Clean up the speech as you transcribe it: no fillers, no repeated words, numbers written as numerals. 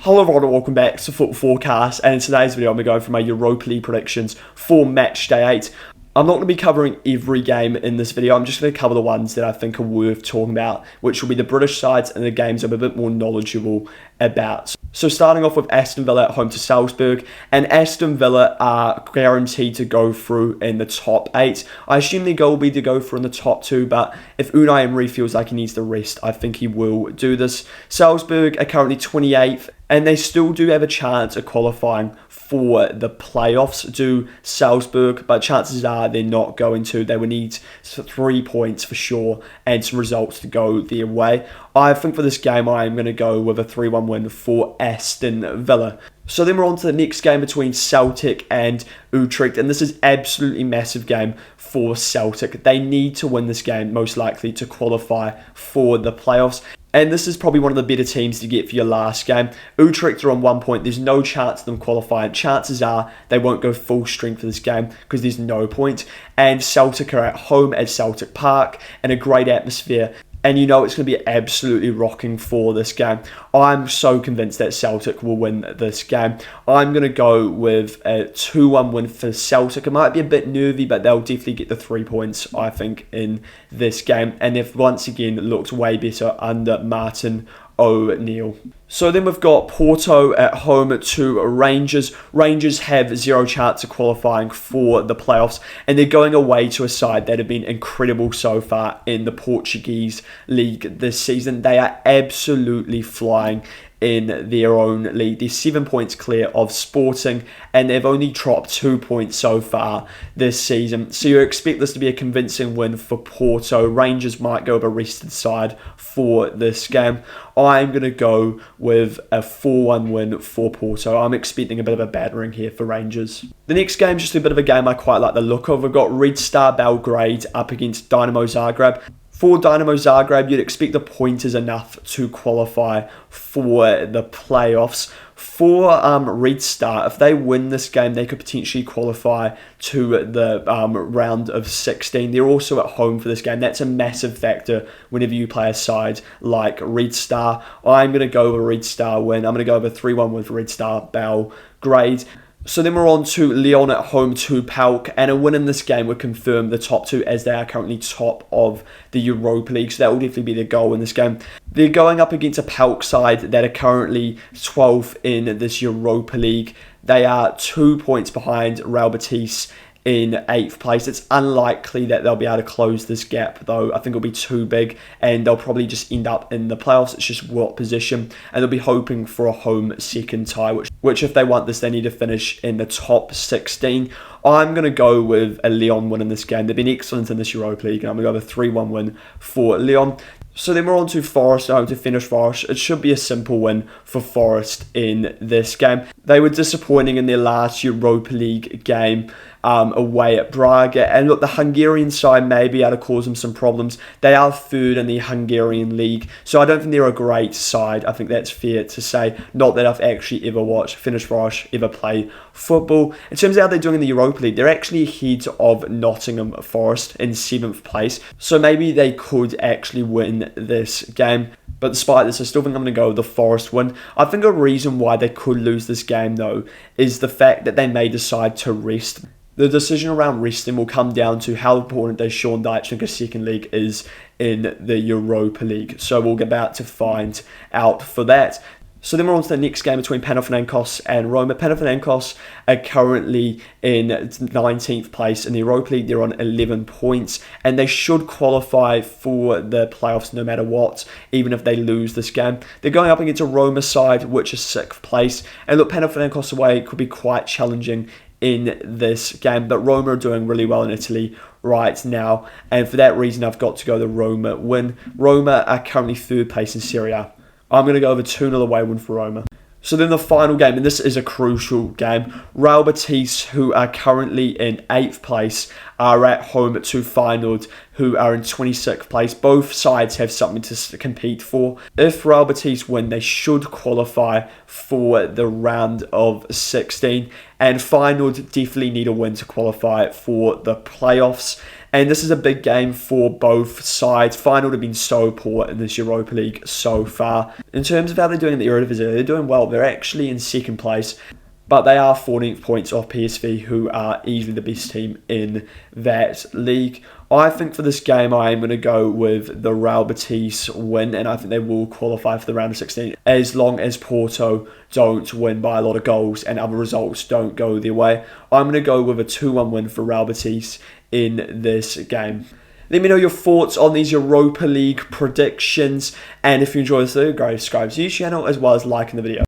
Hello everyone and welcome back to Football Forecast, and in today's video I'm going to go through my Europa League predictions for Matchday 8. I'm not going to be covering every game in this video, I'm just going to cover the ones that I think are worth talking about, which will be the British sides and the games I'm a bit more knowledgeable about. So starting off with Aston Villa at home to Salzburg, and Aston Villa are guaranteed to go through in the top 8. I assume their goal will be to go through in the top 2, but if Unai Emery feels like he needs the rest, I think he will do this. Salzburg are currently 28th, and they still do have a chance of qualifying for the playoffs, do Salzburg, but chances are they're not going to. They will need 3 points for sure and some results to go their way. I think for this game I am going to go with a 3-1 win for Aston Villa. So then we're on to the next game between Celtic and Utrecht, and this is absolutely massive game for Celtic. They need to win this game, most likely, to qualify for the playoffs. And this is probably one of the better teams to get for your last game. Utrecht are on 1 point. There's no chance of them qualifying. Chances are they won't go full strength for this game because there's no point. And Celtic are at home at Celtic Park in a great atmosphere. And you know it's going to be absolutely rocking for this game. I'm so convinced that Celtic will win this game. I'm going to go with a 2-1 win for Celtic. It might be a bit nervy, but they'll definitely get the 3 points, I think, in this game. And they've once again looked way better under Martin O'Neill. So then we've got Porto at home to Rangers. Rangers have zero chance of qualifying for the playoffs, and they're going away to a side that have been incredible so far in the Portuguese league this season. They are absolutely flying in their own league. They're 7 points clear of Sporting, and they've only dropped 2 points so far this season. So you expect this to be a convincing win for Porto. Rangers might go with a rested side for this game. I'm going to go with a 4-1 win for Porto. I'm expecting a bit of a battering here for Rangers. The next game is just a bit of a game I quite like the look of. We've got Red Star Belgrade up against Dinamo Zagreb. For Dinamo Zagreb, you'd expect the pointers enough to qualify for the playoffs. For Red Star, if they win this game, they could potentially qualify to the round of 16. They're also at home for this game. That's a massive factor whenever you play a side like Red Star. I'm going to go with a Red Star win. I'm going to go with a 3-1 win for Red Star Belgrade. So then we're on to Lyon at home to PAOK, and a win in this game would confirm the top 2 as they are currently top of the Europa League, so that will definitely be their goal in this game. They're going up against a PAOK side that are currently 12th in this Europa League. They are 2 points behind Real Betis in 8th place. It's unlikely that they'll be able to close this gap though. I think it'll be too big and they'll probably just end up in the playoffs. It's just what position, and they'll be hoping for a home second tie, which if they want this, they need to finish in the top 16. I'm going to go with a Lyon win in this game. They've been excellent in this Europa League, and I'm going to go with a 3-1 win for Lyon. So then we're on to Forest, to finish Forest. It should be a simple win for Forest in this game. They were disappointing in their last Europa League game away at Braga. And look, the Hungarian side may be able to cause them some problems. They are third in the Hungarian league, so I don't think they're a great side. I think that's fair to say. Not that I've actually ever watched Fenerbahce ever play football. In terms of how they're doing in the Europa League, they're actually ahead of Nottingham Forest in 7th place. So maybe they could actually win this game. But despite this, I still think I'm going to go with the Forest win. I think a reason why they could lose this game, though, is the fact that they may decide to rest. The decision around resting will come down to how important does Sean Dyche think a second leg is in the Europa League. So we'll get about to find out for that. So then we're on to the next game between Panathinaikos and Roma. Panathinaikos are currently in 19th place in the Europa League. They're on 11 points, and they should qualify for the playoffs no matter what, even if they lose this game. They're going up against a Roma side, which is 6th place. And look, Panathinaikos away could be quite challenging in this game, but Roma are doing really well in Italy right now, and for that reason I've got to go the Roma win. Roma are currently 3rd place in Serie A. I'm going to go with a 2-0 away win for Roma. So then the final game, and this is a crucial game, Real Betis, who are currently in 8th place, are at home to Feyenoord, who are in 26th place. Both sides have something to compete for. If Real Betis win, they should qualify for the round of 16. And Feyenoord definitely need a win to qualify for the playoffs. And this is a big game for both sides. Feyenoord have been so poor in this Europa League so far. In terms of how they're doing in the Eredivisie, they're doing well. They're actually in second place, but they are 14 points off PSV, who are easily the best team in that league. I think for this game, I am going to go with the Real Betis win, and I think they will qualify for the round of 16 as long as Porto don't win by a lot of goals and other results don't go their way. I'm going to go with a 2-1 win for Real Betis in this game. Let me know your thoughts on these Europa League predictions, and if you enjoy this video, go subscribe to the channel as well as liking the video.